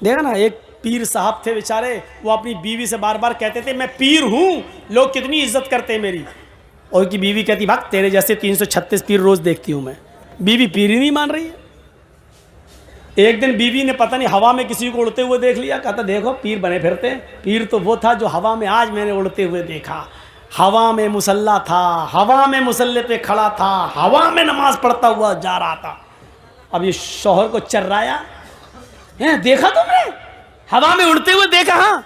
देखा ना, एक पीर साहब थे बेचारे, वो अपनी बीवी से बार बार कहते थे मैं पीर हूँ, लोग कितनी इज्जत करते हैं मेरी। और उनकी बीवी कहती भाग, तेरे जैसे 336 पीर रोज़ देखती हूँ मैं। बीवी पीर ही नहीं मान रही है। एक दिन बीवी ने पता नहीं हवा में किसी को उड़ते हुए देख लिया, कहता देखो पीर बने फिरते हैं। पीर तो वो था जो हवा में आज मैंने उड़ते हुए देखा। हवा में मुसल्ला था, हवा में मुसल्ले पे खड़ा था, हवा में नमाज पढ़ता हुआ जा रहा था। अब ये शौहर को चर्राया, है देखा तुमने, हवा में उड़ते हुए देखा, हाँ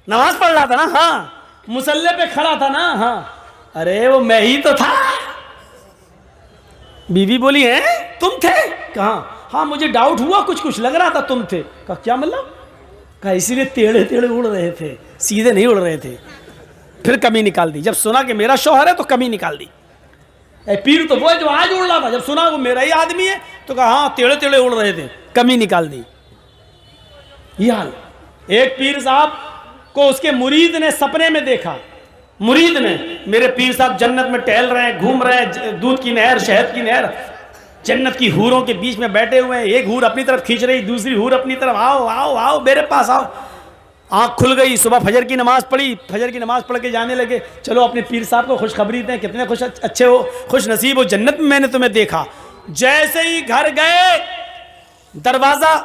नमाज पढ़ रहा था ना, हाँ मुसल्ले पे खड़ा था ना, हाँ अरे वो मैं ही तो था। बीवी बोली है तुम थे? कहाँ? हाँ मुझे डाउट हुआ, कुछ कुछ लग रहा था तुम थे। कहा क्या मतलब? कहा इसीलिए टेढ़े टेढ़े उड़ रहे थे, सीधे नहीं उड़ रहे थे। फिर कमी निकाल दी, जब सुना कि मेरा शौहर है तो कमी निकाल दी। पीर तो वो है जो आज उड़ रहा था, जब सुना वो मेरा ही आदमी है तो कहा हाँ टेढ़े टेढ़े उड़ रहे थे, कमी निकाल दी। ये हाल। एक पीर साहब को उसके मुरीद ने सपने में देखा। मुरीद ने, मेरे पीर साहब जन्नत में टहल रहे हैं, घूम रहे हैं, दूध की नहर, शहद की नहर, जन्नत की हूरों के बीच में बैठे हुए हैं। एक हूर अपनी तरफ खींच रही, दूसरी हूर अपनी तरफ, आओ आओ आओ मेरे पास आओ। आँख खुल गई, सुबह फजर की नमाज पढ़ी, फजर की नमाज पढ़ के जाने लगे, चलो अपने पीर साहब को खुशखबरी दें, कितने खुश अच्छे हो, खुश नसीब हो, जन्नत में मैंने तुम्हें देखा। जैसे ही घर गए, दरवाज़ा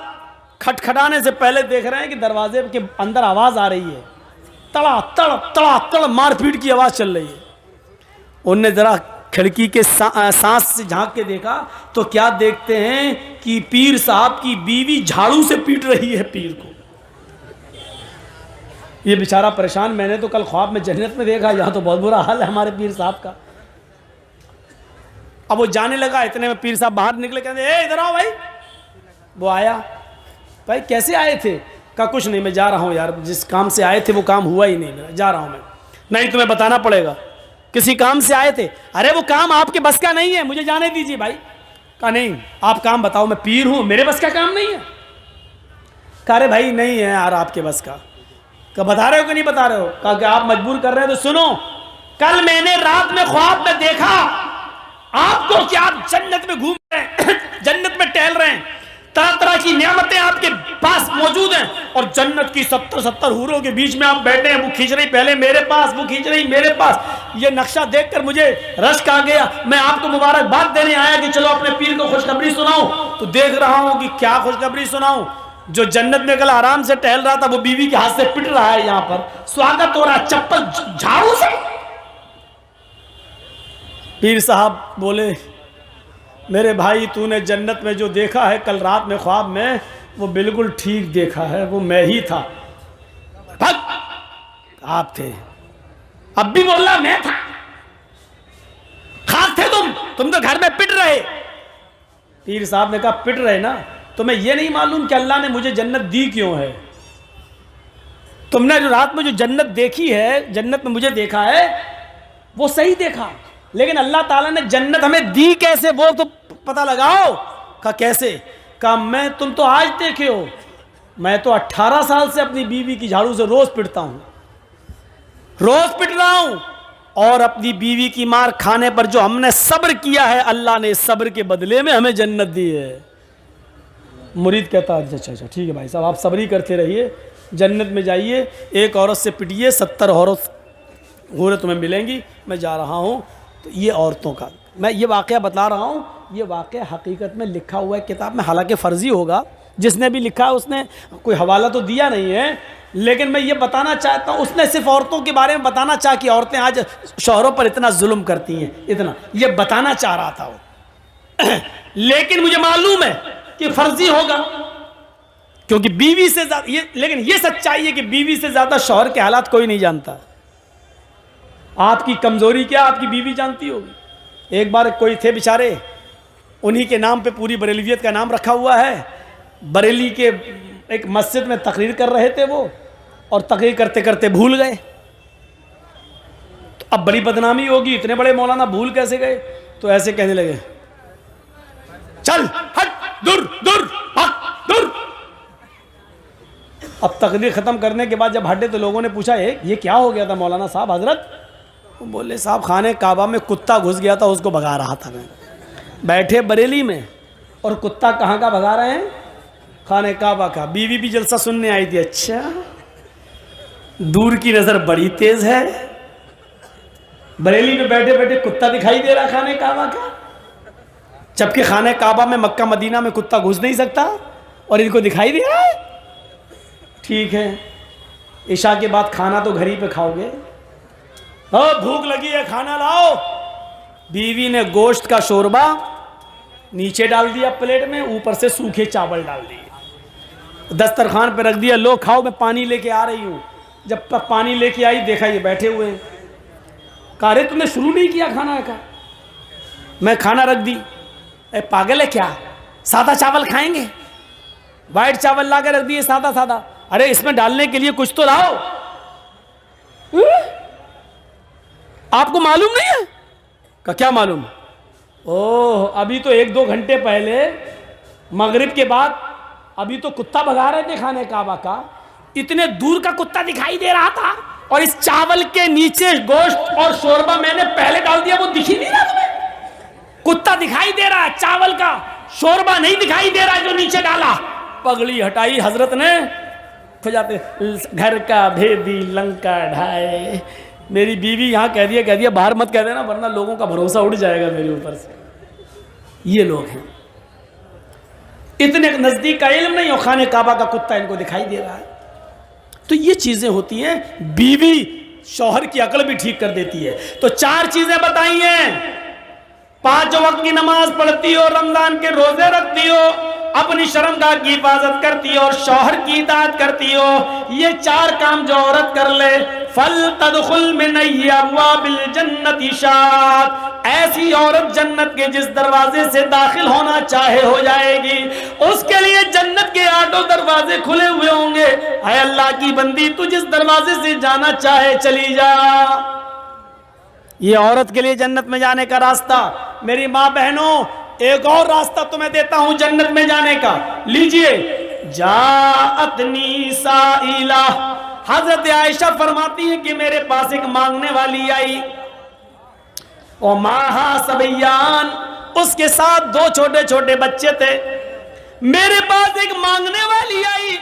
खटखटाने से पहले देख रहे हैं कि दरवाजे के अंदर आवाज़ आ रही है, तड़ा तड़ तड़ा तड़ मारपीट की आवाज़ चल रही है। उनने ज़रा खिड़की के सांस से झांक के देखा तो क्या देखते हैं कि पीर साहब की बीवी झाड़ू से पीट रही है पीर को। ये बेचारा परेशान, मैंने तो कल ख्वाब में जन्नत में देखा, यहाँ तो बहुत बुरा हाल है हमारे पीर साहब का। अब वो जाने लगा, इतने में पीर साहब बाहर निकले, कहते ए इधर आओ भाई। वो आया, भाई कैसे आए थे? कहा कुछ नहीं, मैं जा रहा हूँ यार, जिस काम से आए थे वो काम हुआ ही नहीं, मेरा जा रहा हूँ मैं। नहीं तुम्हें बताना पड़ेगा, किसी काम से आए थे? अरे वो काम आपके बस का नहीं है, मुझे जाने दीजिए भाई। कहा नहीं आप काम बताओ, मैं पीर हूँ, मेरे बस का काम नहीं है। कहा अरे भाई नहीं है यार आपके बस का। कहा बता रहे हो कि नहीं बता रहे हो? कहा कि आप मजबूर कर रहे हो तो सुनो, कल मैंने रात में ख्वाब में देखा आपको कि आप जन्नत में घूम रहे हैं, जन्नत में टहल रहे हैं, तरह तरह की नियामतें आपके पास मौजूद हैं, और जन्नत की 70 हूरों के बीच में आप बैठे हैं, वो खींच रही पहले मेरे पास, वो खींच रही मेरे पास। ये नक्शा देखकर मुझे रश्क आ गया, मैं आपको मुबारकबाद देने आया कि चलो अपने पीर को खुशखबरी सुनाऊं। तो देख रहा हूं कि क्या खुशखबरी सुनाऊं, जो जन्नत में कल आराम से टहल रहा था वो बीवी के हाथ से पिट रहा है, यहां पर स्वागत हो रहा है चप्पल झाड़ू से। पीर साहब बोले मेरे भाई तूने जन्नत में जो देखा है कल रात में ख्वाब में, वो बिल्कुल ठीक देखा है, वो मैं ही था। आप थे? अब भी बोल रहा मैं था? खास थे तुम तो घर में पिट रहे। पीर साहब ने कहा पिट रहे ना, तुम्हें यह नहीं मालूम कि अल्लाह ने मुझे जन्नत दी क्यों है? तुमने जो रात में जो जन्नत देखी है, जन्नत में मुझे देखा है, वो सही देखा, लेकिन अल्लाह ताला ने जन्नत हमें दी कैसे वो तो पता लगाओ। कहा कैसे? कहा मैं, तुम तो आज देखे हो, मैं तो 18 साल से अपनी बीवी की झाड़ू से रोज पिटता हूं, रोज पिट रहा हूं, और अपनी बीवी की मार खाने पर जो हमने सब्र किया है, अल्लाह ने सब्र के बदले में हमें जन्नत दी है। मुरीद कहता है अच्छा अच्छा ठीक है भाई साहब, आप सब्र ही करते रहिए, जन्नत में जाइए, एक औरत से पिटिए, 70 औरत तुम्हें मिलेंगी, मैं जा रहा हूँ। तो ये औरतों का मैं ये वाक़या बता रहा हूँ, ये वाक़या हकीकत में लिखा हुआ है किताब में, हालांकि फ़र्ज़ी होगा, जिसने भी लिखा है उसने कोई हवाला तो दिया नहीं है, लेकिन मैं ये बताना चाहता हूँ, उसने सिर्फ औरतों के बारे में बताना चाहा कि औरतें आज शौहरों पर इतना जुल्म करती हैं, इतना ये बताना चाह रहा था वो। लेकिन मुझे मालूम है कि फ़र्ज़ी होगा, क्योंकि बीवी से ज़्यादा ये, लेकिन ये सच्चाई है कि बीवी से ज़्यादा शौहर के हालात कोई नहीं जानता। आपकी कमज़ोरी क्या आपकी बीवी जानती होगी। एक बार कोई थे बेचारे, उन्हीं के नाम पे पूरी बरेलवियत का नाम रखा हुआ है, बरेली के एक मस्जिद में तकरीर कर रहे थे वो, और तकरीर करते करते भूल गए। तो अब बड़ी बदनामी होगी, इतने बड़े मौलाना भूल कैसे गए? तो ऐसे कहने लगे चल हट दूर दूर दूर। अब तकरीर ख़त्म करने के बाद जब हटे तो लोगों ने पूछा ये क्या हो गया था मौलाना साहब हजरत? वो बोले साहब खाने काबा में कुत्ता घुस गया था, उसको भगा रहा था मैं। बैठे बरेली में और कुत्ता कहाँ का भगा रहे हैं? खाने काबा का। बीवी भी जलसा सुनने आई थी। अच्छा, दूर की नजर बड़ी तेज है। बरेली में बैठे बैठे कुत्ता दिखाई दे रहा खाने काबा का, जबकि खाने काबा में मक्का मदीना में कुत्ता घुस नहीं सकता और इनको दिखाई दे रहा है। ठीक है, इशा के बाद खाना तो घर ही पे खाओगे। भूख लगी है, खाना लाओ। बीवी ने गोश्त का शोरबा नीचे डाल दिया प्लेट में, ऊपर से सूखे चावल डाल दिए, दस्तरखान पे रख दिया। लो खाओ, मैं पानी लेके आ रही हूँ। जब तक पानी लेके आई देखा ये बैठे हुए हैं। कहा रे तुमने शुरू नहीं किया खाना का? मैं खाना रख दी। पागल है क्या, सादा चावल खाएंगे? वाइट चावल ला के रख दिए, सादा सादा। अरे इसमें डालने के लिए कुछ तो लाओ। आपको मालूम नहीं है? का क्या मालूम? ओह, अभी तो 1-2 घंटे पहले मगरिब के बाद अभी तो कुत्ता भगा रहे थे खाने काबा का। इतने दूर का कुत्ता दिखाई दे रहा था और इस चावल के नीचे गोश्त और शोरबा मैंने पहले डाल दिया, वो दिख ही नहीं रहा तुम्हें? कुत्ता दिखाई दे रहा है, चावल का शोरबा नहीं दिखाई दे रहा जो नीचे डाला। पगड़ी हटाई हजरत ने, जाते घर का भेदी लंका ढाए। मेरी बीवी यहाँ कह दिया बाहर मत कह देना वरना लोगों का भरोसा उड़ जाएगा मेरे ऊपर से। ये लोग हैं, इतने नजदीक का इल्म नहीं और खाने काबा का कुत्ता इनको दिखाई दे रहा है। तो ये चीजें होती हैं। बीवी शौहर की अकल भी ठीक कर देती है। तो 4 चीजें बताई हैं। 5 वक्त की नमाज पढ़ती हो, रमजान के रोजे रखती हो, अपनी शर्मगाह की हिफाजत करती हो और शौहर की इताअत करती हो। ये 4 काम जो औरत कर ले, फल तदखुल मिन अब्वाबिल जन्नति शात, ऐसी औरत जन्नत के जिस दरवाजे से दाखिल होना चाहे हो जाएगी। उसके लिए जन्नत के 8 दरवाजे खुले हुए होंगे। ऐ अल्लाह की बंदी, तू जिस दरवाजे से जाना चाहे चली जा। ये औरत के लिए जन्नत में जाने का रास्ता। मेरी माँ बहनों, एक और रास्ता तुम्हें देता हूं जन्नत में जाने का, लीजिए। जाअतनी साइला, हजरत आयशा फरमाती है कि मेरे पास एक मांगने वाली आई। और माहा सबयान, उसके साथ 2 छोटे छोटे बच्चे थे। मेरे पास एक मांगने वाली आई।